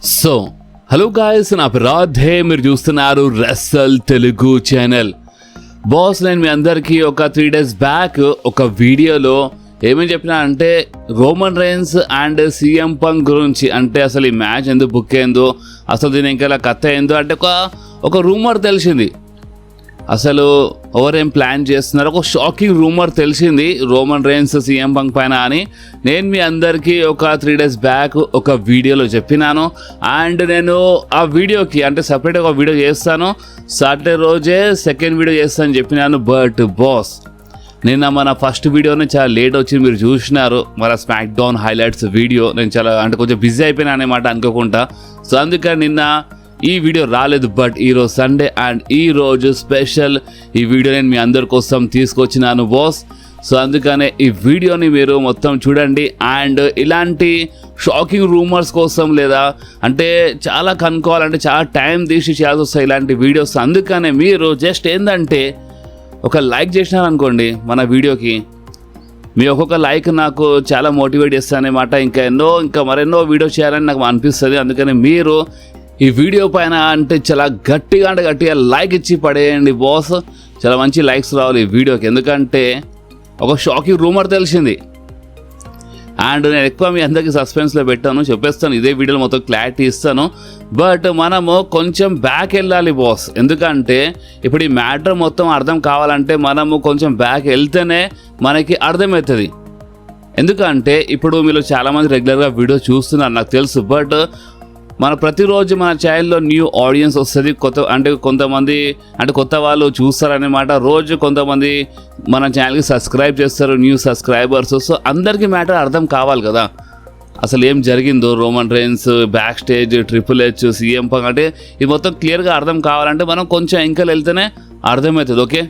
So hello guys, నా పేరు రాధే. మీరు చూస్తున్నారు రెస్సల్ తెలుగు ఛానల్. బాస్, నేను మీ అందరికీ ఒక 3 days బ్యాక్ ఒక వీడియోలో ఏమని చెప్పినా అంటే Roman Reigns and CM punk గురించి, అంటే అసలు ఈ మ్యాచ్ ఎందుకు బుక్ అయిందో, అసలు దీని ఇంకా కథ ఏందో అంటే ఒక రూమర్ తెలిసింది. అసలు ఎవరేం ప్లాన్ చేస్తున్నారు, ఒక షాకింగ్ రూమర్ తెలిసింది రోమన్ రైన్స్ సీఎం పంక్ పైన అని నేను మీ అందరికీ ఒక 3 days బ్యాక్ ఒక వీడియోలో చెప్పినాను. అండ్ నేను ఆ వీడియోకి అంటే సపరేట్గా ఒక వీడియో చేస్తాను, సాటర్డే రోజే సెకండ్ వీడియో చేస్తానని చెప్పినాను. బట్ బాస్, నిన్న మన ఫస్ట్ వీడియోనే చాలా లేట్ వచ్చింది, మీరు చూసినారు మన స్మాక్ డౌన్ హైలైట్స్ వీడియో. నేను చాలా అంటే కొంచెం బిజీ అయిపోయినా అనమాట అనుకోకుండా. సో అందుకని నిన్న ఈ వీడియో రాలేదు. బట్ ఈరోజు సండే అండ్ ఈరోజు స్పెషల్ ఈ వీడియో నేను మీ అందరి కోసం తీసుకొచ్చినాను బాస్. సో అందుకనే ఈ వీడియోని మీరు మొత్తం చూడండి. అండ్ ఇలాంటి షాకింగ్ రూమర్స్ కోసం లేదా అంటే చాలా కనుక్కోవాలంటే చాలా టైం తీసి చేయాల్సి వస్తాయి ఇలాంటి వీడియోస్. అందుకనే మీరు జస్ట్ ఏంటంటే ఒక లైక్ చేసినారనుకోండి మన వీడియోకి, మీ ఒక్కొక్క లైక్ నాకు చాలా మోటివేట్ చేస్తానమాట. ఇంకా మరెన్నో వీడియోస్ చేయాలని నాకు అనిపిస్తుంది. అందుకని మీరు ఈ వీడియో పైన అంటే చాలా గట్టిగా లైక్ ఇచ్చి పడేయండి బాస్. చాలా మంచి లైక్స్ రావాలి ఈ వీడియోకి, ఎందుకంటే ఒక షాకింగ్ రూమర్ తెలిసింది. అండ్ నేను ఎక్కువ మీ అందరికీ సస్పెన్స్లో పెట్టాను, చెప్పేస్తాను ఇదే వీడియోలో మొత్తం క్లారిటీ ఇస్తాను. బట్ మనము కొంచెం బ్యాక్ వెళ్ళాలి బాస్, ఎందుకంటే ఇప్పుడు ఈ మ్యాటర్ మొత్తం అర్థం కావాలంటే మనము కొంచెం బ్యాక్ వెళ్తేనే మనకి అర్థమవుతుంది. ఎందుకంటే ఇప్పుడు మీరు చాలామంది రెగ్యులర్గా వీడియో చూస్తున్నారు నాకు తెలుసు. బట్ మన ప్రతిరోజు మన ఛానల్లో న్యూ ఆడియన్స్ వస్తుంది, కొంతమంది కొత్త వాళ్ళు చూస్తారనమాట. రోజు కొంతమంది మన ఛానల్కి సబ్స్క్రైబ్ చేస్తారు, న్యూ సబ్స్క్రైబర్స్. సో అందరికీ మ్యాటర్ అర్థం కావాలి కదా, అసలు ఏం జరిగిందో Roman Reigns back stage, triple H, CM punk అంటే ఇది మొత్తం క్లియర్గా అర్థం కావాలంటే మనం కొంచెం ఇంకా వెళ్తేనే అర్థమవుతుంది. ఓకే,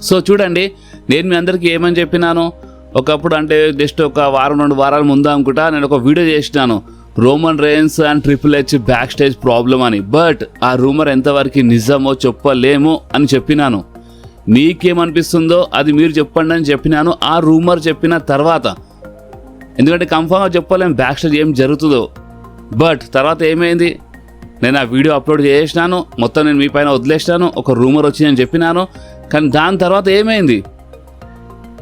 సో చూడండి, నేను మీ అందరికీ ఏమని చెప్పినాను ఒకప్పుడు, అంటే జస్ట్ ఒక వారం 2 వారాల ముందు అనుకుంటా నేను ఒక వీడియో చేసినాను Roman Reigns and triple H back stage problem అని. బట్ ఆ రూమర్ ఎంతవరకు నిజమో చెప్పలేము అని చెప్పినాను. మీకేమనిపిస్తుందో అది మీరు చెప్పండి అని చెప్పినాను ఆ రూమర్ చెప్పిన తర్వాత, ఎందుకంటే కన్ఫర్మ్గా చెప్పలేము బ్యాక్ స్టేజ్ ఏం జరుగుతుందో. బట్ తర్వాత ఏమైంది, నేను ఆ వీడియో అప్లోడ్ చేసినాను, మొత్తం నేను మీ పైన వదిలేసినాను, ఒక రూమర్ వచ్చిందని చెప్పినాను. కానీ దాని తర్వాత ఏమైంది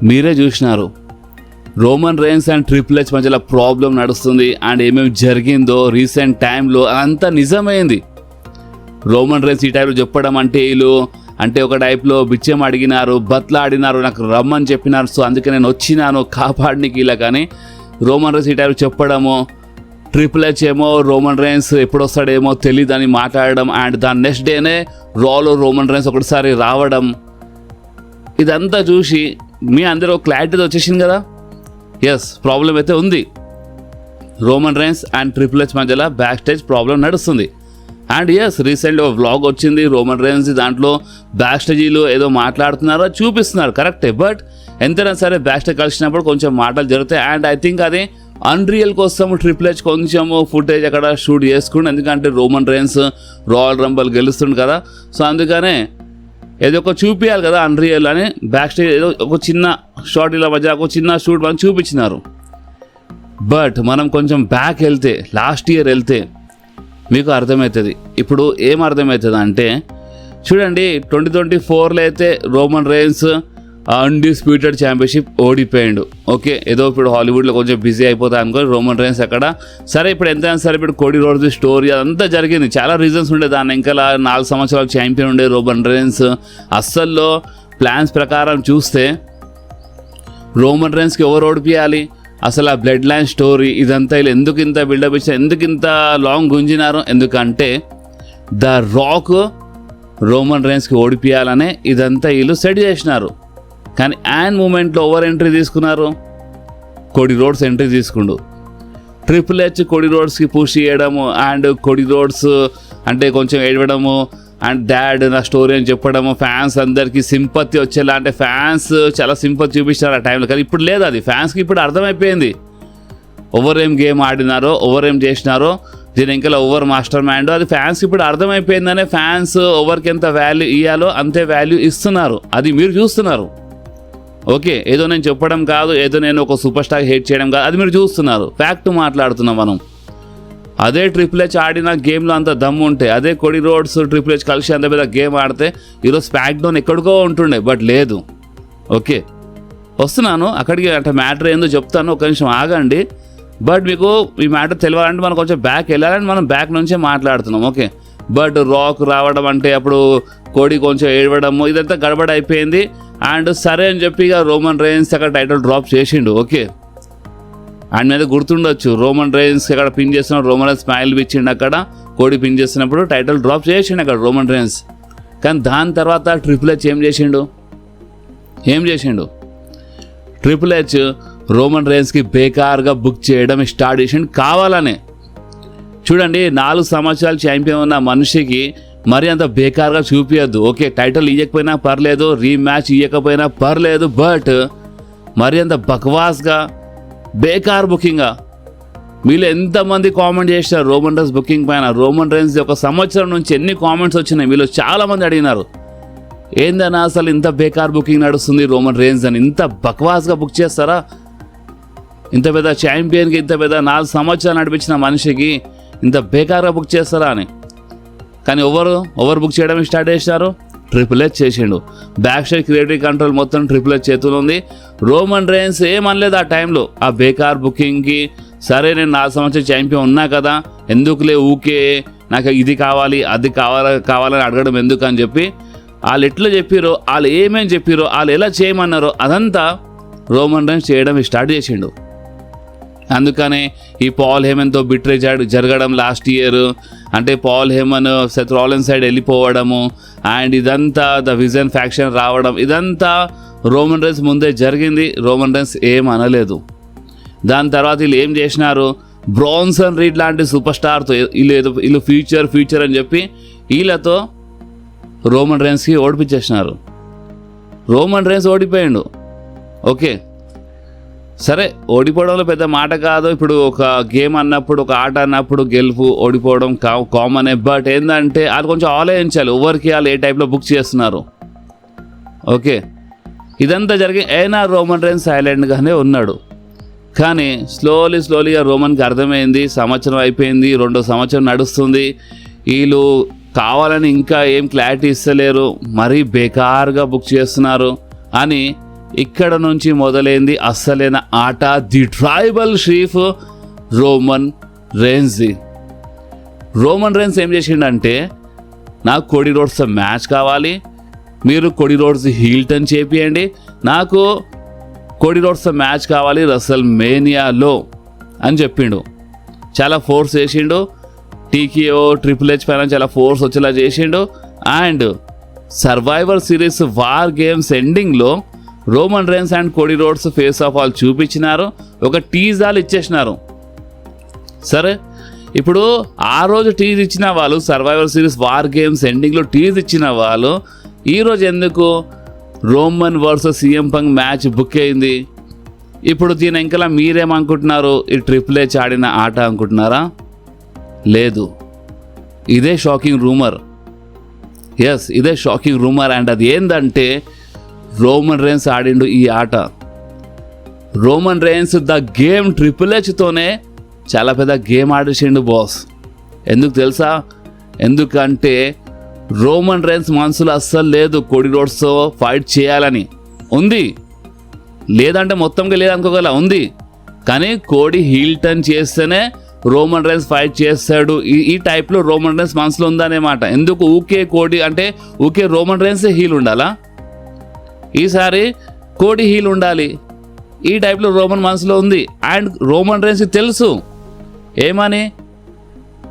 మీరే చూసినారు. Roman Reigns and triple H మధ్యలో ప్రాబ్లం నడుస్తుంది అండ్ ఏమేమి జరిగిందో రీసెంట్ టైంలో అంతా నిజమైంది. రోమన్ రైన్స్ ఈ టైంలో చెప్పడం అంటే వీళ్ళు అంటే ఒక టైప్లో బిచ్చం అడిగినారు, బత్లాడినారు, నాకు రమ్మని చెప్పినారు. సో అందుకే నేను వచ్చినాను కాపాడనికి ఇలా. కానీ రోమన్ రైన్స్ ఈ టైంలో చెప్పడము, ట్రిపుల్ హెచ్ ఏమో రోమన్ రైన్స్ ఎప్పుడు వస్తాడేమో తెలియదు అని మాట్లాడడం, అండ్ దాని నెక్స్ట్ డేనే రాలో రోమన్ రైన్స్ ఒకటిసారి రావడం, ఇదంతా చూసి మీ అందరూ క్లారిటీతో వచ్చేసింది కదా. ఎస్, ప్రాబ్లం అయితే ఉంది. Roman rains and triple H మధ్యలో బ్యాక్ స్టేజ్ ప్రాబ్లం నడుస్తుంది. అండ్ ఎస్, రీసెంట్గా ఒక వ్లాగ్ వచ్చింది రోమన్ రైన్స్, దాంట్లో బ్యాక్ స్టేజీలో ఏదో మాట్లాడుతున్నారో చూపిస్తున్నారు, కరెక్టే. బట్ ఎంతైనా సరే బ్యాక్ స్టేజ్ కలిసినప్పుడు కొంచెం మాటలు జరుగుతాయి. అండ్ ఐ థింక్ అది అన్రియల్ కోసం ట్రిపుల్ హెచ్ కొంచెం ఫుటేజ్ అక్కడ షూట్ చేసుకుంటు, ఎందుకంటే రోమన్ రైన్స్ రాయల్ రంబల్ గెలుస్తుంది కదా. సో అందుకనే ఏదో ఒక చూపించాలి కదా అన్రియల్ అని, బ్యాక్ స్టేజ్ ఏదో ఒక చిన్న షార్ట్ ఇలా మధ్య ఒక చిన్న షూట్ మనం చూపించినారు. బట్ మనం కొంచెం బ్యాక్ వెళ్తే, లాస్ట్ ఇయర్ వెళ్తే మీకు అర్థమవుతుంది. ఇప్పుడు ఏం అర్థమవుతుంది అంటే చూడండి, 2024లో అయితే రోమన్ రైన్స్ అన్డిస్ప్యూటెడ్ ఛాంపియన్షిప్ ఓడిపోయాడు. ఓకే, ఏదో ఇప్పుడు హాలీవుడ్లో కొంచెం బిజీ అయిపోతాయి అనుకో రోమన్ రైన్స్ అక్కడ. సరే, ఇప్పుడు ఎంతైనా సరే ఇప్పుడు కోడి రోడ్స్ స్టోరీ అదంతా జరిగింది, చాలా రీజన్స్ ఉండే దాన్ని. ఇంకా 4 సంవత్సరాలు ఛాంపియన్ ఉండే రోమన్ రైన్స్. అస్సల్లో ప్లాన్స్ ప్రకారం చూస్తే రోమన్ రైన్స్కి ఎవరు ఓడిపియాలి, అసలు ఆ బ్లడ్ లైన్ స్టోరీ ఇదంతా వీళ్ళు ఎందుకు ఇంత బిల్డప్ ఇచ్చారు, ఎందుకు ఇంత లాంగ్ గుంజినారు, ఎందుకంటే ద రాక్ రోమన్ రైన్స్కి ఓడిపియాలనే ఇదంతా వీళ్ళు సెట్ చేసినారు. కానీ యాన్ మూమెంట్లో ఓవర్ ఎంట్రీ తీసుకున్నారు, కోడి రోడ్స్ ఎంట్రీ తీసుకుండు. ట్రిపుల్ హెచ్ కోడి రోడ్స్కి పుష్ చేయడము, అండ్ కోడి రోడ్స్ అంటే కొంచెం ఏడవడము, అండ్ డాడ్ నా స్టోరీ అని చెప్పడము, ఫ్యాన్స్ అందరికీ సింపతి వచ్చేలా, అంటే ఫ్యాన్స్ చాలా సింపతి చూపించారు ఆ టైంలో. కానీ ఇప్పుడు లేదు, అది ఫ్యాన్స్కి ఇప్పుడు అర్థమైపోయింది. ఓవర్ ఏం గేమ్ ఆడినారో, ఓవర్ ఏం చేసినారో, దీని ఇంకా ఓవర్ మాస్టర్ మైండ్, అది ఫ్యాన్స్కి ఇప్పుడు అర్థమైపోయిందనే ఫ్యాన్స్ ఓవర్కి ఎంత వాల్యూ ఇవ్వాలో అంతే వాల్యూ ఇస్తున్నారు. అది మీరు చూస్తున్నారు. ఓకే, ఏదో నేను చెప్పడం కాదు, ఏదో నేను ఒక సూపర్ స్టార్ హేట్ చేయడం కాదు, అది మీరు చూస్తున్నారు. ఫ్యాక్ట్ మాట్లాడుతున్నాం మనం. అదే ట్రిపుల్ హెచ్ ఆడిన గేమ్లో అంత దమ్ము ఉంటే, అదే కోడి రోడ్స్ ట్రిపుల్ హెచ్ కలిసి అంత పెద్ద గేమ్ ఆడితే ఈరోజు స్పాక్ డౌన్ ఎక్కడికో ఉంటుండే. బట్ లేదు. ఓకే, వస్తున్నాను అక్కడికి. అంటే మ్యాటర్ ఏందో చెప్తాను, ఒక నిమిషం ఆగండి. బట్ మీకు ఈ మ్యాటర్ తెలియాలంటే మనం కొంచెం బ్యాక్ వెళ్ళాలంటే మనం బ్యాక్ నుంచే మాట్లాడుతున్నాం. ఓకే, బట్ రాక్ రావడం అంటే అప్పుడు కోడి కొంచెం ఏడవడము ఇదంతా గడబడ అయిపోయింది. అండ్ సరే అని చెప్పి ఇక రోమన్ రేన్స్ అక్కడ టైటిల్ డ్రాప్ చేసిండు. ఓకే, ఆయన మీద గుర్తుండొచ్చు, రోమన్ రేన్స్ అక్కడ పిన్ చేస్తున్నాడు, రోమన్ రేన్స్ స్మైల్ ఇచ్చిండు, అక్కడ కోడి పిన్ చేస్తున్నప్పుడు టైటిల్ డ్రాప్ చేసిండు అక్కడ రోమన్ రేన్స్. కానీ దాని తర్వాత ట్రిపుల్ హెచ్ ఏం చేసిండు ట్రిపుల్ హెచ్ రోమన్ రేన్స్కి బేకార్గా బుక్ చేయడం స్టార్ట్ చేసిండు కావాలనే. చూడండి, 4 సంవత్సరాలు ఛాంపియన్ ఉన్న మనిషికి మరి అంత బేకార్గా చూపించద్దు. ఓకే, టైటిల్ ఇవ్వకపోయినా పర్లేదు, రీమ్యాచ్ ఇవ్వకపోయినా పర్లేదు, బట్ మరి అంత బక్వాస్గా బేకార్ బుకింగ్గా వీళ్ళు ఎంతమంది కామెంట్ చేశారు రోమన్ రేన్స్ బుకింగ్ పైన. రోమన్ రేన్స్ ఒక సంవత్సరం నుంచి ఎన్ని కామెంట్స్ వచ్చినాయి, వీళ్ళు చాలామంది అడిగినారు ఏందన్నా అసలు ఇంత బేకార్ బుకింగ్ నడుస్తుంది రోమన్ రేన్స్ అని, ఇంత బక్వాస్గా బుక్ చేస్తారా, ఇంత పెద్ద ఛాంపియన్కి, ఇంత పెద్ద 4 సంవత్సరాలు నడిపించిన మనిషికి ఇంత బేకార్గా బుక్ చేస్తారా అని. కానీ ఎవరు బుక్ చేయడం స్టార్ట్ చేసినారు, ట్రిపుల్ హెచ్ చేసిండు. బ్యాక్ సైడ్ క్రియేటివ్ కంట్రోల్ మొత్తం ట్రిపుల్ హెచ్ చేతులు ఉంది. రోమన్ రేన్స్ ఏమనలేదు ఆ టైంలో ఆ బేకార్ బుకింగ్కి. సరే, నేను 4 సంవత్సరాలు ఛాంపియన్ ఉన్నా కదా, ఎందుకులే ఊకే నాకు ఇది కావాలి అది కావాలని అడగడం ఎందుకు అని చెప్పి వాళ్ళు ఎట్లా చెప్పారో, వాళ్ళు ఏమేమి చెప్పారో, వాళ్ళు ఎలా చేయమన్నారో అదంతా రోమన్ రేన్స్ చేయడం స్టార్ట్ చేసిండు. అందుకనే ఈ పాల్ హేమన్తో బిట్రే జరగడం లాస్ట్ ఇయర్, అంటే Paul Heyman Seth Rollins side వెళ్ళిపోవడము, అండ్ ఇదంతా ద విజన్ ఫ్యాక్షన్ రావడం, ఇదంతా రోమన్ రేన్స్ ముందే జరిగింది. రోమన్ రేన్స్ ఏం అనలేదు. దాని తర్వాత వీళ్ళు ఏం చేసినారు, బ్రాన్సన్ రీడ్ లాంటి సూపర్ స్టార్తో వీళ్ళు ఫ్యూచర్ అని చెప్పి వీళ్ళతో రోమన్ రేన్స్కి ఓడిపించేసినారు. రోమన్ రేన్స్ ఓడిపోయాడు. ఓకే, సరే, ఓడిపోవడంలో పెద్ద మాట కాదు. ఇప్పుడు ఒక గేమ్ అన్నప్పుడు, ఒక ఆట అన్నప్పుడు గెలుపు ఓడిపోవడం కామనే. బట్ ఏంటంటే వాళ్ళు కొంచెం ఆలోచించాలి ఎవరికి వాళ్ళు ఏ టైప్లో బుక్ చేస్తున్నారు. ఓకే, ఇదంతా జరిగి అయినా రోమన్ రేన్స్ సైలెంట్గానే ఉన్నాడు. కానీ స్లోలీగా రోమన్కి అర్థమైంది, సంవత్సరం అయిపోయింది, 2వ సంవత్సరం నడుస్తుంది, వీళ్ళు కావాలని ఇంకా ఏం క్లారిటీ ఇస్తలేరు, మరీ బేకార్గా బుక్ చేస్తున్నారు అని ఇక్కడ నుంచి మొదలైంది అస్సలైన ఆట, the tribal chief Roman rains. Roman rains ఏం చేసిండంటే, నాకు కోడి రోడ్స్తో మ్యాచ్ కావాలి, మీరు కోడి రోడ్స్ హీల్ టర్న్ చేపియండి, నాకు కోడి రోడ్స్తో మ్యాచ్ కావాలి రసల్ మేనియాలో అని చెప్పిండు. చాలా ఫోర్స్ చేసిండు, టీకేఓ ట్రిపుల్ హెచ్ పైన చాలా ఫోర్స్ వచ్చేలా చేసిండు. And Survivor Series War Games ఎండింగ్లో Roman Reigns and Cody Rhodes face off all చూపించినారు, ఒక టీజాలు ఇచ్చేసినారు. సరే, ఇప్పుడు ఆ రోజు టీజ్ ఇచ్చిన వాళ్ళు, సర్వైవర్ సిరీస్ వార్ గేమ్స్ ఎండింగ్లో టీజ్ ఇచ్చిన వాళ్ళు, ఈరోజు ఎందుకు Roman versus CM punk match book అయింది? ఇప్పుడు దీని ఇంకలా మీరేమనుకుంటున్నారు, ఈ ట్రిపుల్ హెచ్ ఆడిన ఆట అనుకుంటున్నారా? లేదు, ఇదే షాకింగ్ రూమర్. ఎస్, ఇదే షాకింగ్ రూమర్. అండ్ అది ఏంటంటే రోమన్ రేన్స్ ఆడిండు ఈ ఆట. Roman Reigns the Game Triple హెచ్తోనే చాలా పెద్ద గేమ్ ఆడేసిండు బాస్. ఎందుకు తెలుసా? ఎందుకంటే రోమన్ రేన్స్ మనసులో అస్సలు లేదు కోడి రోడ్స్తో ఫైట్ చేయాలని. ఉంది, లేదంటే మొత్తంగా లేదనుకోగల, ఉంది. కానీ కోడి హీల్ టర్న్ చేస్తేనే రోమన్ రేన్స్ ఫైట్ చేస్తాడు, ఈ టైప్లో రోమన్ రేన్స్ మనసులో ఉందనేమాట. ఎందుకు ఊకే కోడి అంటే ఊకే రోమన్ రేన్స్ హీల్ ఉండాలా? ఈసారి కోడి హీల్ ఉండాలి, ఈ టైప్లో రోమన్ మనసులో ఉంది. అండ్ రోమన్ రేన్స్కి తెలుసు ఏమని,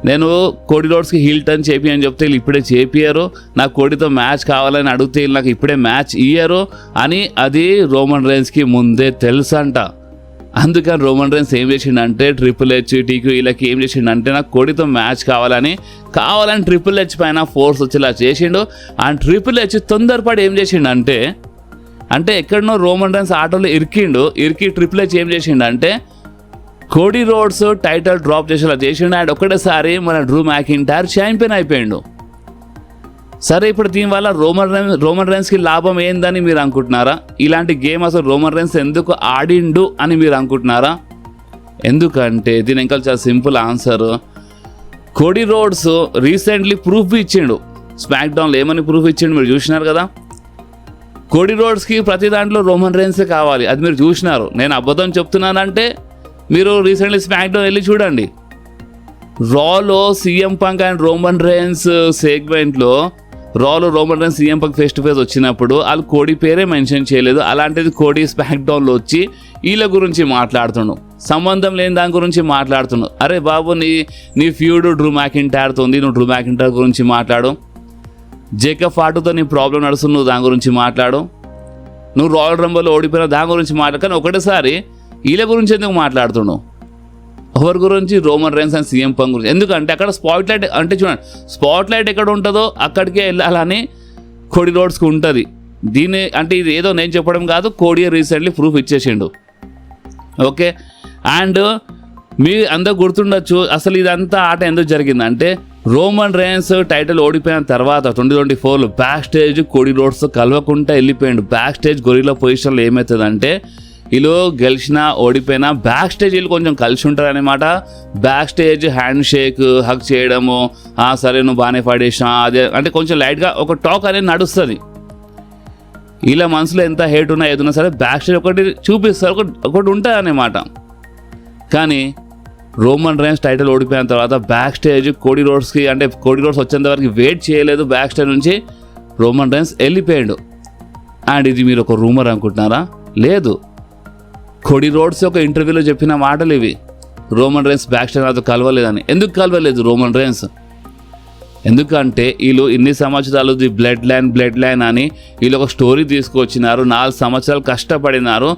నేను కోడి రోడ్స్కి హీల్ టర్న్ చేపి అని చెప్తే వీళ్ళు ఇప్పుడే చేపియరు, నాకు కోడితో మ్యాచ్ కావాలని అడిగితే వీళ్ళు నాకు ఇప్పుడే మ్యాచ్ ఇయ్యరు అని అది రోమన్ రేన్స్కి ముందే తెలుసు అంట. అందుకని రోమన్ రేన్స్ ఏం చేసిండంటే ట్రిపుల్ హెచ్ టీక్యూ వీళ్ళకి ఏం చేసిండంటే నాకు కోడితో మ్యాచ్ కావాలని ట్రిపుల్ హెచ్ పైన ఫోర్స్ వచ్చేలా చేసిండు. అండ్ ట్రిపుల్ హెచ్ తొందరపడి ఏం చేసిండంటే, అంటే ఎక్కడనో రోమన్ రేన్స్ ఆటోలో ఇరికి ట్రిపుల్ హెచ్ ఏం చేసిండంటే కోడి రోడ్స్ టైటిల్ డ్రాప్ చేసేలా చేసిండు. అండ్ ఒకటేసారి మన డ్రూ మ్యాకింటైర్ ఛాంపియన్ అయిపోయిండు. సరే, ఇప్పుడు దీనివల్ల రోమన్ రేన్స్కి లాభం ఏందని మీరు అనుకుంటున్నారా? ఇలాంటి గేమ్ అసలు రోమన్ రేన్స్ ఎందుకు ఆడిండు అని మీరు అనుకుంటున్నారా? ఎందుకంటే దీని ఇంకా చాలా simple answer. Cody roads recently proof ఇచ్చిండు. స్మాక్ డౌన్లో ఏమని ప్రూఫ్ ఇచ్చిండు మీరు చూసినారు కదా. కోడీ రోడ్స్కి ప్రతి దాంట్లో రోమన్ రేన్సే కావాలి, అది మీరు చూసినారు. నేను అబద్ధం చెప్తున్నానంటే మీరు రీసెంట్లీ స్మాక్ డౌన్ వెళ్ళి చూడండి. రాలో CM Punk and Roman Reigns సెగ్మెంట్లో రాలో Roman Reigns CM Punk face to face వచ్చినప్పుడు వాళ్ళు కోడీ పేరే మెన్షన్ చేయలేదు. అలాంటిది కోడీ స్మాక్ డౌన్లో వచ్చి వీళ్ళ గురించి మాట్లాడుతున్నాడు, సంబంధం లేని దాని గురించి మాట్లాడుతున్నాడు. అరే బాబు, నీ ఫ్యూడ్ డ్రూ మ్యాకింటైర్తో ఉంది, నువ్వు డ్రూ మ్యాకింటైర్ గురించి మాట్లాడు. జేకబ్ ఫాటుతో నీ ప్రాబ్లం నడుస్తుంది, నువ్వు దాని గురించి మాట్లాడు. నువ్వు రాయల్ రంబల్లో ఓడిపోయిన దాని గురించి మాట్లాడు. కానీ ఒకటేసారి వీళ్ళ గురించి ఎందుకు మాట్లాడుతున్నావు? ఎవరి గురించి? Roman Reigns and CM punk గురించి. ఎందుకంటే అక్కడ స్పాట్లైట్ అంటే చూడండి, స్పాట్లైట్ ఎక్కడ ఉంటుందో అక్కడికే వెళ్ళాలని కోడీ రోడ్స్కి ఉంటుంది. దీన్ని అంటే ఇది ఏదో నేను చెప్పడం కాదు, కోడీ రీసెంట్లీ ప్రూఫ్ ఇచ్చేసిండు. ఓకే, అండ్ మీ అందరూ గుర్తుండొచ్చు అసలు ఇదంతా ఆట ఎందుకు జరిగిందంటే రోమన్ రేన్స్ టైటిల్ ఓడిపోయిన తర్వాత 2024లో బ్యాక్ స్టేజ్ కోడీ రోడ్స్తో కలవకుండా వెళ్ళిపోయాడు. బ్యాక్ స్టేజ్ గొరిల్లా పొజిషన్లో ఏమవుతుందంటే వీళ్ళు గెలిచినా ఓడిపోయినా బ్యాక్ స్టేజ్ వీళ్ళు కొంచెం కలిసి ఉంటారు అనమాట. Back stage hand shake, hug చేయడము, సరే నువ్వు బాగానే పడేసినా అదే అంటే కొంచెం లైట్గా ఒక టాక్ అనేది నడుస్తుంది. ఇలా మనసులో ఎంత హేట్ ఉన్నా ఏదున్నా సరే బ్యాక్ స్టేజ్ ఒకటి చూపిస్తారు, ఒకటి ఉంటుంది అన్నమాట. కానీ రోమన్ రేన్స్ టైటిల్ ఓడిపోయిన తర్వాత బ్యాక్ స్టేజ్ కోడీ రోడ్స్కి అంటే కోడీ రోడ్స్ వచ్చేంత వరకు వెయిట్ చేయలేదు. బ్యాక్ స్టేజ్ నుంచి రోమన్ రేన్స్ వెళ్ళిపోయాడు. అండ్ ఇది మీరు ఒక రూమర్ అనుకుంటున్నారా? లేదు, కోడీ రోడ్స్ ఒక ఇంటర్వ్యూలో చెప్పిన మాటలు ఇవి. రోమన్ రేన్స్ బ్యాక్ స్టేజ్ నాతో కలవలేదని. ఎందుకు కలవలేదు రోమన్ రేన్స్? ఎందుకంటే వీళ్ళు ఇన్ని సంవత్సరాలు ది బ్లడ్ లైన్ అని వీళ్ళు ఒక స్టోరీ తీసుకొచ్చినారు. 4 సంవత్సరాలు కష్టపడినారు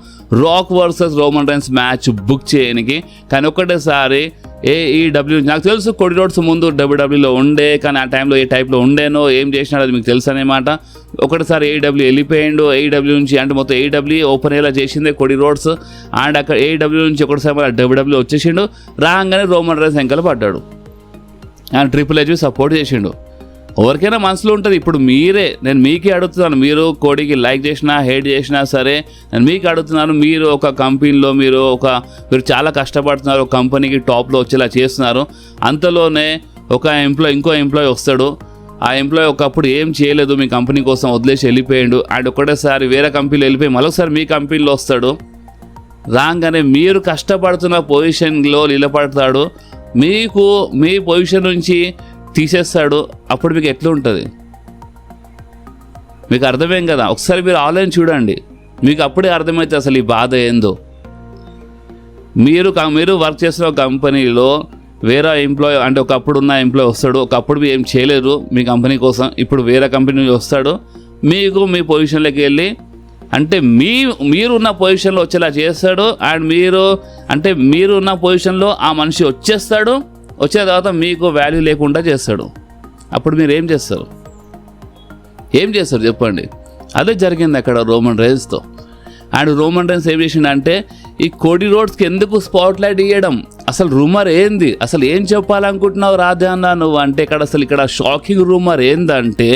Rock versus Roman Reigns match book చేయడానికి. కానీ ఒకటేసారి AEW, నాకు తెలుసు కోడీ రోడ్స్ ముందు WWEలో ఉండే, కానీ ఆ టైంలో ఏ టైప్లో ఉండేనో ఏం చేసినాడో అది మీకు తెలుసు అనమాట. ఒకటిసారి AEW వెళ్ళిపోయిండు. AEW నుంచి అంటే మొత్తం AEW ఓపెన్ అయ్యేలా చేసిందే కోడీ రోడ్స్. అండ్ అక్కడ AEW నుంచి ఒకటిసారి WWE వచ్చేసిండు. రాగానే రోమన్ రేన్స్ వెంకలు పడ్డాడు. అండ్ ట్రిపుల్ హెచ్ సపోర్ట్ చేసిండు. ఎవరికైనా మనసులో ఉంటుంది. ఇప్పుడు నేను మీకే అడుగుతున్నాను, మీరు కోడీకి లైక్ చేసినా హేట్ చేసినా సరే నేను మీకు అడుగుతున్నాను. మీరు ఒక కంపెనీలో మీరు చాలా కష్టపడుతున్నారు, ఒక కంపెనీకి టాప్లో వచ్చేలా చేస్తున్నారు. అంతలోనే ఒక ఇంకో ఎంప్లాయీ వస్తాడు. ఆ ఎంప్లాయీ ఒకప్పుడు ఏం చేయలేదు, మీ కంపెనీ కోసం వదిలేసి వెళ్ళిపోయాడు. అండ్ ఒకటేసారి వేరే కంపెనీలో వెళ్ళిపోయి మరొకసారి మీ కంపెనీలో వస్తాడు. రాగానే మీరు కష్టపడుతున్న పొజిషన్లో నిలబడతాడు, మీకు మీ పొజిషన్ నుంచి తీసేస్తాడు. అప్పుడు మీకు ఎట్లా ఉంటుంది? మీకు అర్థమేం కదా? ఒకసారి మీరు ఆన్లైన్ చూడండి, మీకు అప్పుడే అర్థమైతే అసలు ఈ బాధ ఏందో. మీరు వర్క్ చేసిన కంపెనీలో వేరే ఎంప్లాయీ అంటే ఒకప్పుడు ఉన్న ఎంప్లాయీ వస్తాడు. ఒకప్పుడు ఏం చేయలేరు మీ కంపెనీ కోసం, ఇప్పుడు వేరే కంపెనీ వస్తాడు. మీకు మీ పొజిషన్లోకి వెళ్ళి అంటే మీరున్న పొజిషన్లో వచ్చేలా చేస్తాడు. అండ్ మీరున్న పొజిషన్లో ఆ మనిషి వచ్చేస్తాడు. వచ్చిన తర్వాత మీకు వాల్యూ లేకుండా చేస్తాడు. అప్పుడు మీరు ఏం చేస్తారు చెప్పండి? అదే జరిగింది అక్కడ రోమన్ రేన్స్తో. అండ్ రోమన్ రేన్స్ ఏం చేసిండంటే ఈ కోడీ రోడ్స్కి ఎందుకు స్పాట్లైట్ ఇవ్వడం, అసలు రూమర్ ఏంది, అసలు ఏం చెప్పాలనుకుంటున్నావు రాధా అన్న నువ్వు అంటే ఇక్కడ షాకింగ్ రూమర్ ఏందంటే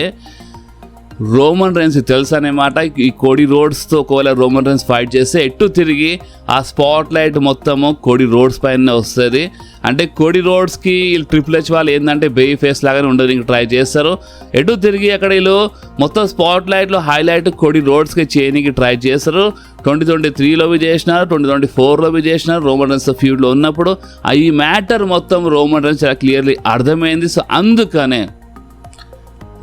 రోమన్ రేన్స్ తెలుసు అనమాట. ఈ కోడీ రోడ్స్తో ఒకవేళ రోమన్ రేన్స్ ఫైట్ చేస్తే ఎటు తిరిగి ఆ స్పాట్ లైట్ మొత్తము కోడీ రోడ్స్ పైన వస్తుంది. అంటే కోడీ రోడ్స్కి వీళ్ళు ట్రిపుల్ హెచ్ వాళ్ళు ఏంటంటే బేయి ఫేస్ లాగానే ఉండడానికి ట్రై చేస్తారు. ఎటు తిరిగి అక్కడ వీళ్ళు మొత్తం స్పాట్ లైట్లో హైలైట్ కోడీ రోడ్స్కి చేయడానికి ట్రై చేస్తారు. 2023లో చేసినారు, 2024లో చేసినారు. రోమన్ రేన్స్ ఫ్యూడ్లో ఉన్నప్పుడు ఈ మ్యాటర్ మొత్తం రోమన్ రేన్స్ చాలా క్లియర్లీ అర్థమైంది. సో అందుకనే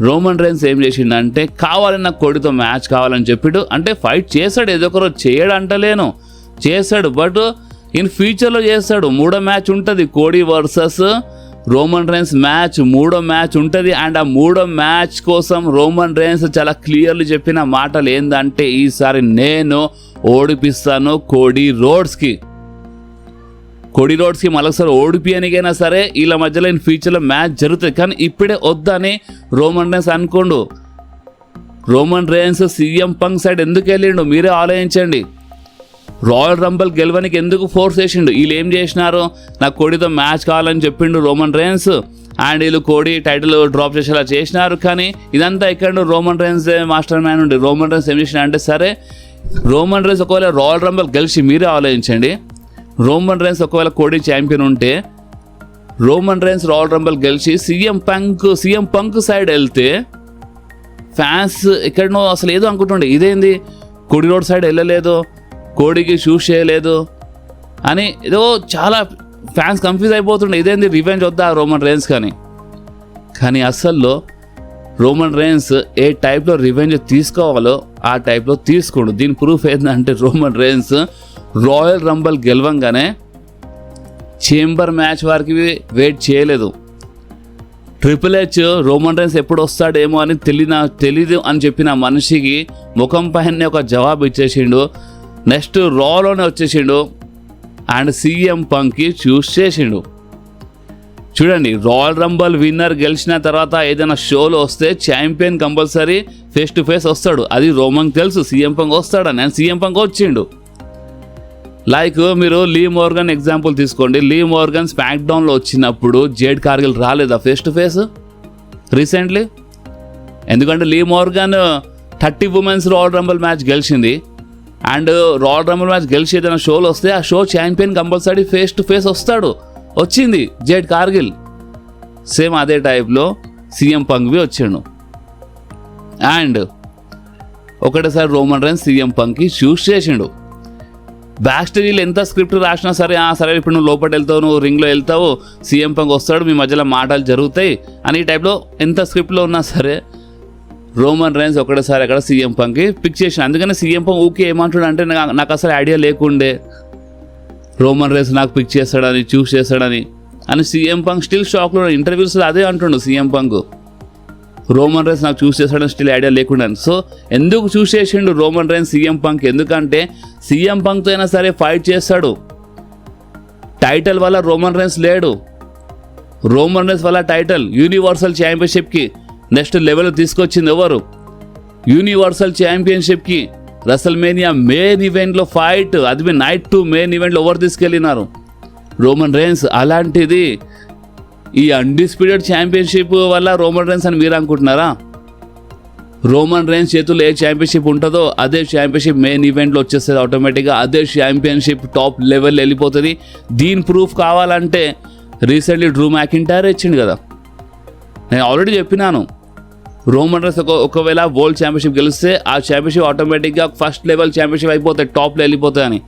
రోమన్ రేన్స్ ఏం చేసిండంటే కావాలని నాకు కోడితో మ్యాచ్ కావాలని చెప్పాడు. అంటే ఫైట్ చేశాడు, ఏదో ఒకరోజు చేయడు అంటలేను, చేశాడు. బట్ ఇన్ ఫ్యూచర్లో చేస్తాడు. 3వ మ్యాచ్ ఉంటుంది, Cody versus Roman Reigns match 3వ మ్యాచ్ ఉంటుంది. అండ్ ఆ 3వ మ్యాచ్ కోసం రోమన్ రేన్స్ చాలా క్లియర్లీ చెప్పిన మాటలు ఏంటంటే ఈసారి నేను ఓడిపిస్తాను కోడీ రోడ్స్కి మళ్ళొకసారి ఓడిపియనికైనా సరే వీళ్ళ మధ్యలో ఇన్ ఫ్యూచర్లో మ్యాచ్ జరుగుతుంది. కానీ ఇప్పుడే వద్దని రోమన్ రేన్స్ అనుకోండు. Roman Reigns CM Punk side ఎందుకు వెళ్ళిండు మీరే ఆలోచించండి. రాయల్ రంబల్ గెలవనికి ఎందుకు ఫోర్స్ చేసిండు? వీళ్ళు ఏం చేసినారు, నాకు కోడీతో మ్యాచ్ కావాలని చెప్పిండు రోమన్ రేన్స్. అండ్ వీళ్ళు కోడీ టైటిల్ డ్రాప్ చేసేలా చేసినారు. కానీ ఇదంతా ఇక్కడ రోమన్ రేన్స్ మాస్టర్ మ్యాన్ ఉండి రోమన్ రేన్స్ ఏం చేసిన అంటే సరే రోమన్ రేన్స్ ఒకవేళ రాయల్ రంబల్ గెలిచి మీరే ఆలోచించండి. రోమన్ రేన్స్ ఒకవేళ కోడీ ఛాంపియన్ ఉంటే రోమన్ రైన్స్ రాయల్ రంబల్ గెలిచి సీఎం పంక్ సైడ్ వెళ్తే ఫ్యాన్స్ ఎక్కడనో అసలు ఏదో అనుకుంటుండే, ఇదేంది కోడి రోడ్ సైడ్ వెళ్ళలేదు, కోడికి షూస్ చేయలేదు అని ఏదో చాలా ఫ్యాన్స్ కన్ఫ్యూజ్ అయిపోతుండే, ఇదేంది రివెంజ్ వద్దా రోమన్ రైన్స్ కానీ అసల్లో రోమన్ రైన్స్ ఏ టైప్లో రివెంజ్ తీసుకోవాలో ఆ టైప్లో తీసుకోండు. దీని ప్రూఫ్ ఏంటంటే రోమన్ రైన్స్ రాయల్ రంబల్ గెలవంగానే చేంబర్ మ్యాచ్ వారికి వెయిట్ చేయలేదు. ట్రిపుల్ హెచ్ రోమన్ రైన్స్ ఎప్పుడు వస్తాడేమో అని తెలీదు అని చెప్పిన మనిషికి ముఖం పైన ఒక జవాబు ఇచ్చేసిండు. నెక్స్ట్ రాలోనే వచ్చేసిండు అండ్ సీఎం పంక్కి చూస్ చేసిండు. చూడండి, రాయల్ రంబల్ విన్నర్ గెలిచిన తర్వాత ఏదైనా షోలో వస్తే champion compulsory face to face వస్తాడు. అది రోమన్కి తెలుసు సీఎం పంక్ వస్తాడని, అండ్ సీఎం పంక్ వచ్చిండు. లైక్ మీరు లీ మోర్గన్ ఎగ్జాంపుల్ తీసుకోండి. లీ మోర్గన్ స్మాక్ డౌన్లో వచ్చినప్పుడు జేడ్ కార్గిల్ రాలేదా ఫేస్ టు ఫేస్ రీసెంట్లీ? ఎందుకంటే Liv Morgan 30 women's royal rumble match గెలిచింది. అండ్ రాయల్ రంబల్ మ్యాచ్ గెలిచి ఏదైనా షోలో వస్తే ఆ show champion compulsory face to face వస్తాడు. వచ్చింది జేడ్ కార్గిల్. సేమ్ అదే టైప్లో సీఎం పంక్వి వచ్చిండు. అండ్ ఒకటేసారి రోమన్ రైన్స్ సీఎం పంక్కి చూస్ చేసిండు. బ్యాక్ స్టేజీలో ఎంత స్క్రిప్ట్ రాసినా సరే, సరే ఇప్పుడు నువ్వు లోపల వెళ్తావు, నువ్వు రింగ్లో వెళ్తావు, సీఎం పంక్ వస్తాడు, మీ మధ్యలో మాటలు జరుగుతాయి అని ఈ టైప్లో ఎంత స్క్రిప్ట్లో ఉన్నా సరే రోమన్ రైన్స్ ఒకటేసారి అక్కడ సీఎం పంక్కి పిక్ చేసిన. అందుకని సీఎం పంక్ ఊకే ఏమంటాడు అంటే నాకు అసలు ఐడియా లేకుండే రోమన్ రైన్స్ నాకు పిక్ చేస్తాడని, చూస్ చేస్తాడని అని సీఎం పంక్ స్టిల్ షాక్లో ఇంటర్వ్యూస్లో అదే అంటుండు. సీఎం పంక్ రోమన్ రైన్స్ నాకు చూస్ చేస్తాడని స్టిల్ ఐడియా లేకుండా. సో ఎందుకు చూస్ చేసిండు రోమన్ రైన్స్ సీఎం పంక్? ఎందుకంటే సీఎం పంక్తో అయినా సరే ఫైట్ చేస్తాడు. టైటిల్ వల్ల రోమన్ రైన్స్ లేడు. రోమన్ రైన్స్ వల్ల టైటిల్ యూనివర్సల్ ఛాంపియన్షిప్కి నెక్స్ట్ లెవెల్ తీసుకొచ్చింది ఎవరు? యూనివర్సల్ ఛాంపియన్షిప్కి రెసల్మేనియా మెయిన్ ఈవెంట్లో ఫైట్, అది నైట్ 2 మెయిన్ ఈవెంట్లో ఎవరు తీసుకెళ్ళినారు? Roman Reigns. అలాంటిది ఈ అన్డిస్ప్యూటెడ్ ఛాంపియన్షిప్ వల్ల రోమన్ రైన్స్ అని మీరు అనుకుంటున్నారా? రోమన్ రైన్స్ చేతుల్లో ఏ ఛాంపియన్షిప్ ఉంటుందో అదే ఛాంపియన్షిప్ మెయిన్ ఈవెంట్లో వచ్చేస్తుంది ఆటోమేటిక్గా. అదే ఛాంపియన్షిప్ టాప్ లెవెల్ వెళ్ళిపోతుంది. దీని ప్రూఫ్ కావాలంటే రీసెంట్లీ డ్రూ మ్యాకింటైర్ ఇచ్చిండు కదా. నేను ఆల్రెడీ చెప్పినాను, రోమన్ రైన్స్ ఒకవేళ వరల్డ్ ఛాంపియన్షిప్ గెలిస్తే ఆ ఛాంపియన్షిప్ ఆటోమేటిక్గా ఫస్ట్ లెవెల్ ఛాంపియన్షిప్ అయిపోతాయి, టాప్లో వెళ్ళిపోతాయి అని.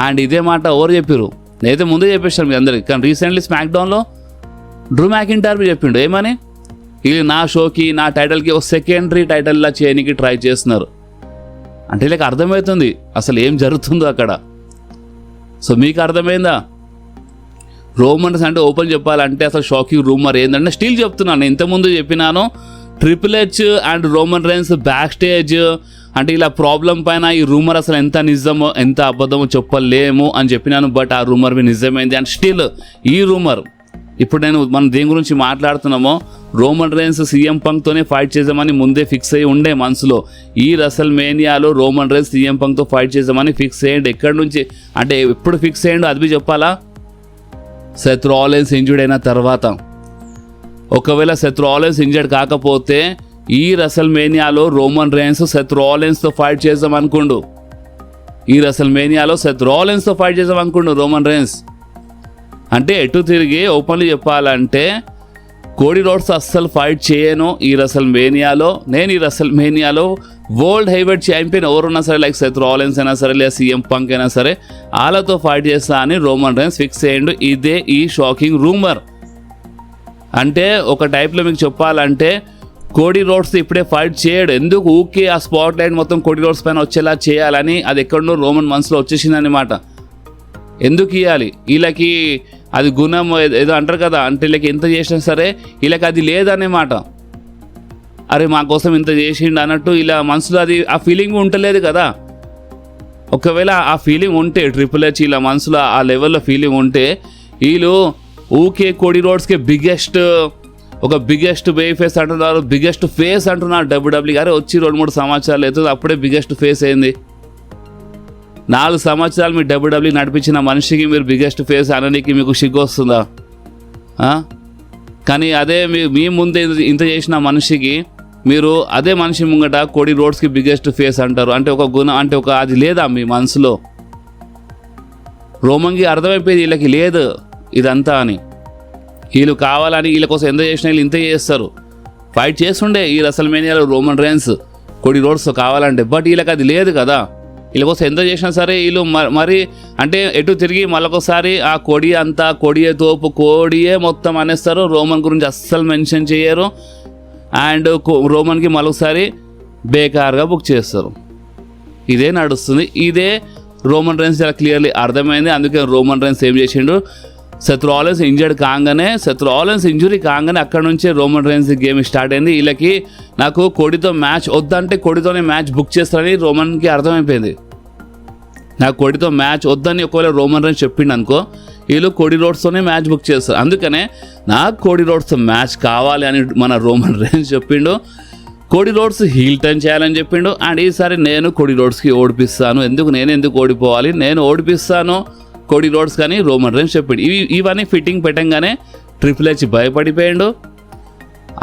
అండ్ ఇదే మాట ఎవరు చెప్పారు? నేనైతే ముందే చెప్పేస్తాను మీ అందరికి. కానీ రీసెంట్లీ స్మాక్ డౌన్లో డ్రూ మ్యాకింటైర్ చెప్పిండు ఏమని, ఇది నా షోకి నా టైటిల్కి ఒక సెకండరీ టైటిల్లా చేయడానికి ట్రై చేస్తున్నారు అంటే ఇలా అర్థమవుతుంది అసలు ఏం జరుగుతుందో అక్కడ. సో మీకు అర్థమైందా? రోమన్ రైన్స్ అంటే ఓపెన్ చెప్పాలంటే అసలు షాకింగ్ రూమర్ ఏంటంటే స్టిల్ చెప్తున్నాను, ఇంతకుముందు చెప్పినాను, triple H and Roman Reigns back stage అంటే ఇలా ప్రాబ్లం పైన ఈ రూమర్ అసలు ఎంత నిజమో ఎంత అబద్ధమో చెప్పలేము అని చెప్పినాను. బట్ ఆ రూమర్ నిజమైంది. అండ్ స్టిల్ ఈ రూమర్ ఇప్పుడు మనం దేని గురించి మాట్లాడుతున్నామో రోమన్ రైన్స్ సీఎం పంక్తోనే ఫైట్ చేద్దామని ముందే ఫిక్స్ అయ్యి ఉండే మనసులో. ఈ రెసల్మేనియాలో రోమన్ రైన్స్ సీఎం పంక్తో ఫైట్ చేద్దామని ఫిక్స్ అయ్యండి. ఎక్కడి నుంచి అంటే ఎప్పుడు ఫిక్స్ అయ్యండు అది చెప్పాలా? సెత్ రాలిన్స్ ఇంజర్డ్ అయిన తర్వాత. ఒకవేళ సెత్ రాలిన్స్ ఇంజర్డ్ కాకపోతే ఈ రెసల్మేనియాలో రోమన్ రైన్స్ సెత్ రాలిన్స్తో ఫైట్ చేద్దాం అనుకుండు. ఈ రెసల్మేనియాలో సెత్ రాలిన్స్తో ఫైట్ చేద్దాం అనుకుండు రోమన్ రైన్స్. అంటే ఎటు తిరిగి ఓపెన్లీ చెప్పాలంటే కోడి రోడ్స్ అస్సలు ఫైట్ చేయను ఈ రెసల్మేనియాలో. నేను ఈ రెసల్మేనియాలో వరల్డ్ హెవీవెయిట్ ఛాంపియన్ ఎవరున్నా సరే, లైక్ సెత్ రాలిన్స్ అయినా సరే లేదా సీఎం పంక్ అయినా సరే వాళ్ళతో ఫైట్ చేస్తా అని రోమన్ రైన్స్ ఫిక్స్ అయ్యిండు. ఇదే ఈ షాకింగ్ రూమర్. అంటే ఒక టైప్లో మీకు చెప్పాలంటే కోడి రోడ్స్ ఇప్పుడే ఫైట్ చేయడు. ఎందుకు ఊకే ఆ స్పాట్ లైట్ మొత్తం కోడి రోడ్స్ పైన వచ్చేలా చేయాలని అది ఎక్కడో రోమన్ మనసులో వచ్చేసింది అనమాట. ఎందుకు ఇవ్వాలి వీళ్ళకి అది గుణం ఏదో అంటారు కదా, అంటే వీళ్ళకి ఎంత చేసినా సరే వీళ్ళకి అది లేదనే మాట. అరే మా కోసం ఇంత చేసిండు అన్నట్టు ఇలా మనసులో అది ఆ ఫీలింగ్ ఉంటలేదు కదా. ఒకవేళ ఆ ఫీలింగ్ ఉంటే ట్రిపుల్ హెచ్ ఇలా మనసులో ఆ లెవెల్లో ఫీలింగ్ ఉంటే వీళ్ళు ఊకే కోడి రోడ్స్కి బిగ్గెస్ట్ వే ఫేస్ అంటున్నారు, బిగ్గెస్ట్ ఫేస్ అంటున్నారు డబ్ల్యూడబ్ల్యూ గారే. వచ్చి 2-3 సంవత్సరాలు అవుతుంది అప్పుడే బిగ్గెస్ట్ ఫేస్ అయింది. 4 సంవత్సరాలు మీ డబ్ల్యూడబ్ల్యూ నడిపించిన మనిషికి మీరు బిగ్గెస్ట్ ఫేస్ అనడానికి మీకు సిగ్గు వస్తుందా? కానీ అదే మీ ముందే ఇంత చేసిన మనిషికి మీరు అదే మనిషి ముంగట కోడి రోడ్స్కి బిగ్గెస్ట్ ఫేస్ అంటారు. అంటే ఒక గుణం అంటే ఒక అది లేదా మీ మనసులో? రోమన్కి అర్థమైపోయింది వీళ్ళకి లేదు ఇదంతా అని. వీళ్ళు కావాలని వీళ్ళ కోసం ఎంత చేసినా వీళ్ళు ఇంతే చేస్తారు. ఫైట్ చేస్తుండే ఈ రెసల్మేనియాలో రోమన్ రైన్స్ కోడీ రోడ్స్తో కావాలంటే, బట్ వీళ్ళకి అది లేదు కదా. వీళ్ళ కోసం ఎంత చేసినా సరే వీళ్ళు మరి అంటే ఎటు తిరిగి మళ్ళొకసారి ఆ కోడి అంతా కోడియే తోపు కోడియే మొత్తం అనేస్తారు. రోమన్ గురించి అస్సలు మెన్షన్ చేయరు. అండ్ రోమన్కి మరొకసారి బేకార్గా బుక్ చేస్తారు. ఇదే నడుస్తుంది. ఇదే రోమన్ రైన్స్ చాలా క్లియర్లీ అర్థమైంది. అందుకే రోమన్ రైన్స్ ఏం చేసిండు, సెత్ రాలిన్స్ ఇంజురీ కాగానే అక్కడ నుంచే రోమన్ రైన్స్ గేమ్ స్టార్ట్ అయింది. వీళ్ళకి నాకు కోడితో మ్యాచ్ వద్దంటే కోడితోనే మ్యాచ్ బుక్ చేస్తారని రోమన్కి అర్థమైపోయింది. నాకు కోడితో మ్యాచ్ వద్దని ఒకవేళ రోమన్ రైన్స్ చెప్పిండు అనుకో, వీళ్ళు కోడీ రోడ్స్తోనే మ్యాచ్ బుక్ చేస్తారు. అందుకనే నాకు కోడీ రోడ్స్తో మ్యాచ్ కావాలి అని మన రోమన్ రైన్స్ చెప్పిండు. కోడీ రోడ్స్ హీల్ టర్న్ చేయాలని చెప్పిండు. అండ్ ఈసారి నేను కోడీ రోడ్స్కి ఓడిపిస్తాను, నేను ఓడిపోవాలి, నేను ఓడిపిస్తాను కోడీ రోడ్స్ కానీ రోమన్ రైన్స్ చెప్పిండు. ఇవన్నీ ఫిట్టింగ్ పెట్టంగానే ట్రిపుల్ హెచ్ భయపడిపోయాడు.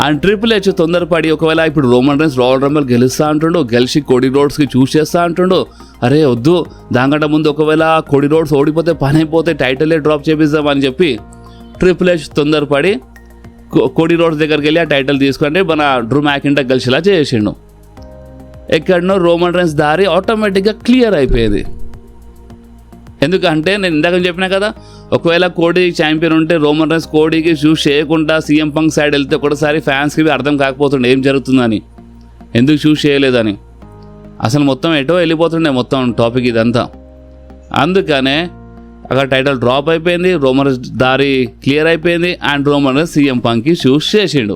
అండ్ ట్రిపుల్ హెచ్ తొందరపడి ఒకవేళ ఇప్పుడు రోమన్ రైన్స్ రాయల్ రంబల్ గెలుస్తా అంటుండు, గెలిచి కోడీ రోడ్స్కి చూస్ చేస్తా అంటుండు. అరే వద్దు, దానికంటే ముందు ఒకవేళ కోడీ రోడ్స్ ఓడిపోతే పని అయిపోతే టైటిలే డ్రాప్ చేపిద్దామని చెప్పి ట్రిపుల్ హెచ్ తొందరపడి కోడీ రోడ్స్ దగ్గరికి వెళ్ళి ఆ టైటిల్ తీసుకుంటే మన డ్రూ మ్యాకింటార్ గెలిచేలా చేసిండు. ఎక్కడనో రోమన్ రైన్స్ దారి ఆటోమేటిక్గా క్లియర్ అయిపోయేది. ఎందుకంటే నేను ఇందాక చెప్పినా కదా, ఒకవేళ కోడీ ఛాంపియన్ ఉంటే రోమన్ రైన్స్ కోడీకి చూస్ చేయకుండా సీఎం పంక్ సైడ్ వెళ్తే ఒకటిసారి ఫ్యాన్స్కి అర్థం కాకపోతుండే ఏం జరుగుతుందని, ఎందుకు చూస్ చేయలేదని. అసలు మొత్తం ఎటో వెళ్ళిపోతుండే మొత్తం టాపిక్ ఇదంతా. అందుకనే అక్కడ టైటిల్ డ్రాప్ అయిపోయింది, రోమన్ రైన్స్ దారి క్లియర్ అయిపోయింది. అండ్ రోమన్ రైన్స్ సీఎం పంక్కి చూస్ చేసిండు.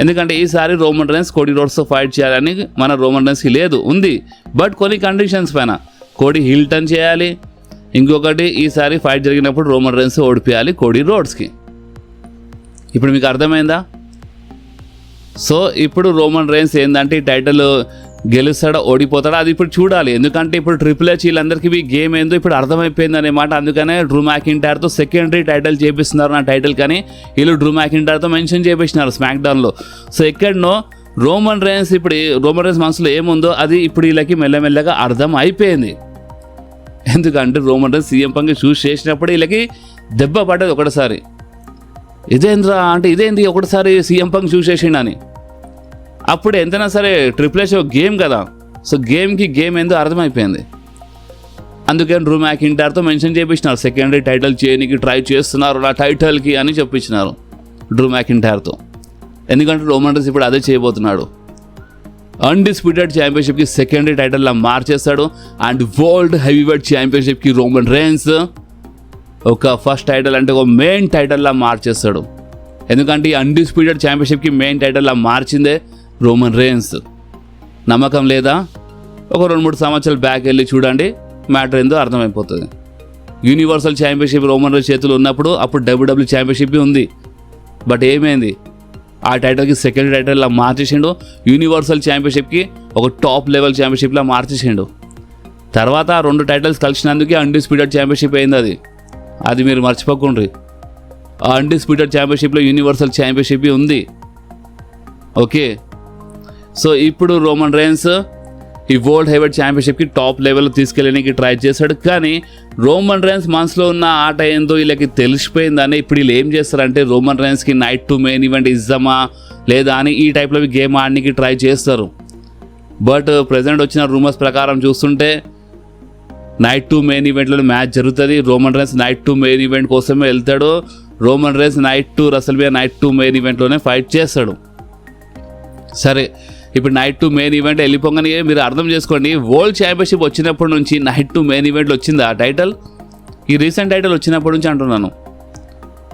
ఎందుకంటే ఈసారి రోమన్ రైన్స్ కోడీ రోడ్స్తో ఫైట్ చేయాలని మన రోమన్ రైన్స్కి లేదు, ఉంది. బట్ కొన్ని కండిషన్స్ పైన కోడీ హీల్ టర్న్ చేయాలి. ఇంకొకటి ఈసారి ఫైట్ జరిగినప్పుడు రోమన్ రైన్స్ ఓడిపోయాలి కోడీ రోడ్స్కి. ఇప్పుడు మీకు అర్థమైందా? సో ఇప్పుడు రోమన్ రైన్స్ ఏంటంటే ఈ టైటిల్ గెలుస్తాడా ఓడిపోతాడా అది ఇప్పుడు చూడాలి. ఎందుకంటే ఇప్పుడు ట్రిపుల్ హెచ్ వీళ్ళందరికీ గేమ్ ఏందో ఇప్పుడు అర్థమైపోయింది అనమాట. అందుకనే డ్రూ మ్యాకింటైర్తో సెకండరీ టైటిల్ చేపిస్తున్నారు నా టైటిల్, కానీ వీళ్ళు డ్రూ మ్యాకింటైర్తో మెన్షన్ చేపిస్తున్నారు స్మాక్ డౌన్లో. సో ఎక్కడనో రోమన్ రైన్స్ మనసులో ఏముందో అది ఇప్పుడు వీళ్ళకి మెల్లమెల్లగా అర్థం అయిపోయింది. ఎందుకంటే రోమన్ రైన్స్ సీఎం పంక్ చూస్ చేసినప్పుడు వీళ్ళకి దెబ్బ పడ్డది ఒకటిసారి. ఇదేంది ఒకటిసారి సీఎం పంక్ చూస్ చేసిండని. అప్పుడు ఎంతైనా సరే ట్రిపుల్ హెచ్ గేమ్ కదా, సో గేమ్ ఏందో అర్థమైపోయింది. అందుకని డ్రూ మ్యాకింటైర్తో మెన్షన్ చేయించినారు సెకండరీ టైటిల్ చేయడానికి ట్రై చేస్తున్నారు నా టైటిల్కి అని చెప్పించినారు డ్రూ మ్యాకింటైర్తో. ఎందుకంటే రోమన్ రైన్స్ ఇప్పుడు అదే చేయబోతున్నాడు. అన్డిస్ప్యూటెడ్ ఛాంపియన్షిప్కి సెకండరీ టైటిల్లా మార్చేస్తాడు. అండ్ వరల్డ్ హెవీవెయిట్ ఛాంపియన్షిప్కి రోమన్ రైన్స్ ఒక ఫస్ట్ టైటిల్ అంటే ఒక మెయిన్ టైటిల్లా మార్చేస్తాడు. ఎందుకంటే ఈ అన్డిస్ప్యూటెడ్ ఛాంపియన్షిప్కి మెయిన్ టైటిల్లా మార్చిందే రోమన్ రైన్స్. నమ్మకం లేదా? ఒక 2-3 సంవత్సరాలు బ్యాక్ వెళ్ళి చూడండి, మ్యాటర్ ఏందో అర్థమైపోతుంది. యూనివర్సల్ ఛాంపియన్షిప్ రోమన్ రైన్స్ చేతులు ఉన్నప్పుడు అప్పుడు WWE ఛాంపియన్షిప్ ఉంది. బట్ ఏమైంది, ఆ టైటిల్కి సెకండ్ టైటిల్లా మార్చేసిండు. యూనివర్సల్ ఛాంపియన్షిప్కి ఒక టాప్ లెవెల్ ఛాంపియన్షిప్లా మార్చేసిండు. తర్వాత ఆ 2 టైటిల్స్ కలిసినందుకే అన్డిస్ప్యూటెడ్ ఛాంపియన్షిప్ అయింది. అది మీరు మర్చిపోకుండ్రి. ఆ అన్డిస్ప్యూటెడ్ ఛాంపియన్షిప్లో యూనివర్సల్ ఛాంపియన్షిప్ ఉంది. ఓకే, సో ఇప్పుడు రోమన్ రైన్స్ ఈ వరల్డ్ హెవీవెయిట్ ఛాంపియన్షిప్కి టాప్ లెవెల్ తీసుకెళ్ళడానికి ట్రై చేశాడు. కానీ రోమన్ రైన్స్ మనసులో ఉన్న ఆట ఏందో వీళ్ళకి తెలిసిపోయిందని ఇప్పుడు వీళ్ళు ఏం చేస్తారంటే రోమన్ రైన్స్కి నైట్ టు మెయిన్ ఈవెంట్ ఇద్దామా లేదా అని ఈ టైప్లో గేమ్ ఆడడానికి ట్రై చేస్తారు. బట్ ప్రజెంట్ వచ్చిన రూమర్స్ ప్రకారం చూస్తుంటే నైట్ టు మెయిన్ ఈవెంట్లో మ్యాచ్ జరుగుతుంది. Roman Reigns night two main event కోసమే వెళ్తాడు. Roman Reigns night two main ఈవెంట్లోనే ఫైట్ చేస్తాడు. సరే, ఇప్పుడు నైట్ టు మెయిన్ ఈవెంట్ వెళ్ళిపోగానే మీరు అర్థం చేసుకోండి, వరల్డ్ ఛాంపియన్షిప్ వచ్చినప్పటి నుంచి నైట్ టు మెయిన్ ఈవెంట్లో వచ్చింది ఆ టైటిల్. ఈ రీసెంట్ టైటిల్ వచ్చినప్పటి నుంచి అంటున్నాను,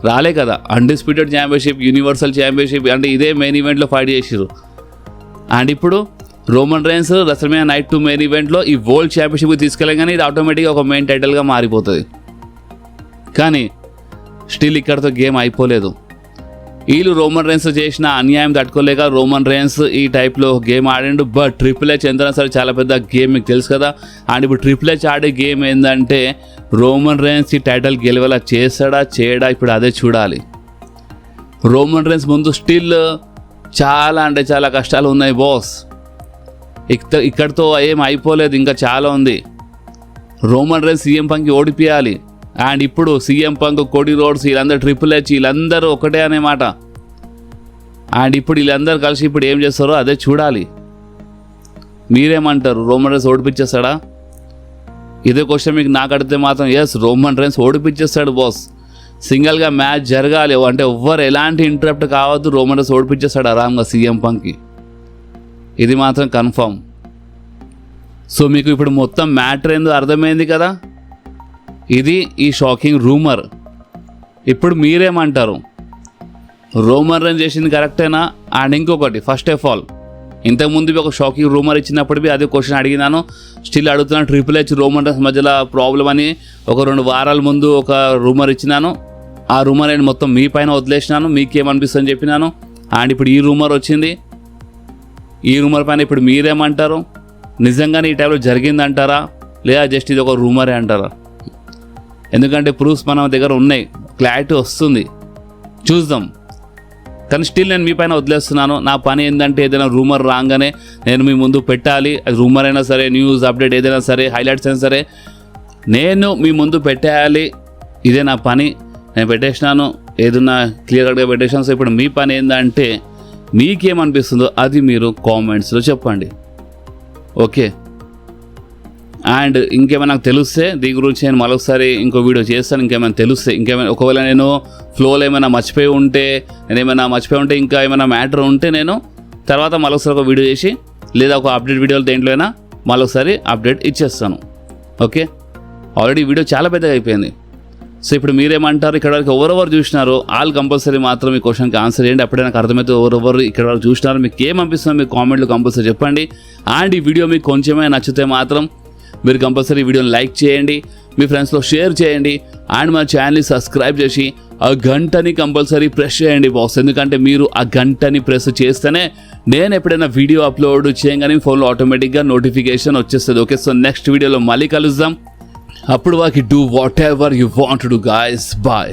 రాలే కదా. అన్డిస్ప్యూటెడ్ ఛాంపియన్షిప్, యూనివర్సల్ ఛాంపియన్షిప్ అంటే ఇదే మెయిన్ ఈవెంట్లో ఫైట్ చేసారు. అండ్ ఇప్పుడు Roman Reigns WrestleMania night two main ఈవెంట్లో ఈ వరల్డ్ ఛాంపియన్షిప్కి తీసుకెళ్ళగానే ఇది ఆటోమేటిక్గా ఒక మెయిన్ టైటిల్గా మారిపోతుంది. కానీ స్టిల్ ఇక్కడతో గేమ్ అయిపోలేదు. వీళ్ళు రోమన్ రైన్స్ చేసిన అన్యాయం తట్టుకోలేక రోమన్ రైన్స్ ఈ టైప్లో గేమ్ ఆడిండు. బట్ ట్రిపుల్ హెచ్ ఎంత సరే చాలా పెద్ద గేమ్ మీకు తెలుసు కదా. అండ్ ఇప్పుడు ట్రిపుల్ హెచ్ ఆడే గేమ్ ఏంటంటే రోమన్ రైన్స్ ఈ టైటిల్ గెలవేలా చేయడా ఇప్పుడు అదే చూడాలి. రోమన్ రైన్స్ ముందు స్టిల్ చాలా అంటే చాలా కష్టాలు ఉన్నాయి బాస్. ఇక్కడితో ఏం అయిపోలేదు, ఇంకా చాలా ఉంది. రోమన్ రైన్స్ సీఎం పంక్కి ఓడిపియాలి. అండ్ ఇప్పుడు సీఎం పంక్, కోడి రోడ్స్, వీళ్ళందరూ ట్రిపుల్ హెచ్, వీళ్ళందరూ ఒకటే అనే మాట. అండ్ ఇప్పుడు వీళ్ళందరూ కలిసి ఇప్పుడు ఏం చేస్తారో అదే చూడాలి. మీరేమంటారు? రోమన్ రైన్స్ ఓడిపించేస్తాడా? ఇదే క్వశ్చన్ మీకు నాకు అడిగితే మాత్రం ఎస్, రోమన్ రైన్స్ ఓడిపించేస్తాడు బాస్. సింగిల్గా మ్యాచ్ జరగాలి అంటే ఎవ్వరు ఎలాంటి ఇంటరప్ట్ కావద్దు, రోమన్ రైన్స్ ఓడిపించేస్తాడు ఆరాంగా సీఎం పంక్కి. ఇది మాత్రం కన్ఫర్మ్. సో మీకు ఇప్పుడు మొత్తం మ్యాటర్ ఏందో అర్థమైంది కదా. ఇది ఈ షాకింగ్ రూమర్. ఇప్పుడు మీరేమంటారు? రోమన్ రైన్స్ చేసింది కరెక్టేనా? అండ్ ఇంకొకటి, ఫస్ట్ ఆఫ్ ఆల్ ఇంతకుముందు ఒక షాకింగ్ రూమర్ ఇచ్చినప్పుడు అదే క్వశ్చన్ అడిగినాను, స్టిల్ అడుగుతున్నాను. ట్రిపుల్ హెచ్ రోమన్ రైన్స్ మధ్యలో ప్రాబ్లం అని ఒక 2 వారాల ముందు ఒక రూమర్ ఇచ్చినాను. ఆ రూమర్ నేను మొత్తం మీ పైన వదిలేసినాను, మీకేమనిపిస్తుందని చెప్పినాను. అండ్ ఇప్పుడు ఈ రూమర్ వచ్చింది. ఈ రూమర్ పైన ఇప్పుడు మీరేమంటారు? నిజంగానే ఈ టైంలో జరిగిందంటారా, లేదా జస్ట్ ఇది ఒక రూమరే అంటారా? ఎందుకంటే ప్రూఫ్స్ మన దగ్గర ఉన్నాయి, క్లారిటీ వస్తుంది, చూద్దాం. కానీ స్టిల్ నేను మీ పైన వదిలేస్తున్నాను. నా పని ఏంటంటే ఏదైనా రూమర్ రాగానే నేను మీ ముందు పెట్టాలి. అది రూమర్ అయినా సరే, న్యూస్ అప్డేట్ ఏదైనా సరే, హైలైట్స్ అయినా సరే, నేను మీ ముందు పెట్టేయాలి. ఇదే నా పని. నేను పెట్టేసినాను, ఏదన్నా క్లియర్ కట్గా పెట్టేసాను. సో ఇప్పుడు మీ పని ఏంటంటే మీకేమనిపిస్తుందో అది మీరు కామెంట్స్లో చెప్పండి. ఓకే. అండ్ ఇంకేమైనా నాకు తెలిస్తే దీని గురించి నేను మరొకసారి ఇంకో వీడియో చేస్తాను. ఇంకేమైనా తెలిస్తే, ఒకవేళ నేను ఫ్లోలో ఏమైనా మర్చిపోయి ఉంటే, ఇంకా ఏమైనా మ్యాటర్ ఉంటే నేను తర్వాత మరొకసారి ఒక వీడియో చేసి, లేదా ఒక అప్డేట్ వీడియోలు దేంట్లో అయినా మరొకసారి అప్డేట్ ఇచ్చేస్తాను. ఓకే. ఆల్రెడీ వీడియో చాలా పెద్దగా అయిపోయింది. సో ఇప్పుడు మీరేమంటారు? ఇక్కడ వరకు ఎవరెవరు చూసినారో ఆల్ కంపల్సరీ మాత్రం ఈ క్వశ్చన్కి ఆన్సర్ చేయండి. అప్పుడే నాకు అర్థమైతే ఎవరెవరు ఇక్కడ వరకు చూసినారో, మీకు ఏమనిపిస్తుందో మీకు కామెంట్లో కంపల్సరీ చెప్పండి. అండ్ ఈ వీడియో మీకు కొంచెమే నచ్చితే మాత్రం మీరు కంపల్సరీ వీడియోని లైక్ చేయండి, మీ ఫ్రెండ్స్లో షేర్ చేయండి. అండ్ మా ఛానల్ని సబ్స్క్రైబ్ చేసి ఆ గంటని కంపల్సరీ ప్రెస్ చేయండి బాస్. ఎందుకంటే మీరు ఆ గంటని ప్రెస్ చేస్తేనే నేను ఎప్పుడైనా వీడియో అప్లోడ్ చేయగానే ఫోన్లో ఆటోమేటిక్గా నోటిఫికేషన్ వచ్చేస్తుంది. ఓకే. సో నెక్స్ట్ వీడియోలో మళ్ళీ కలుద్దాం. అప్పుడు వాకి do whatever you want to do guys. Bye.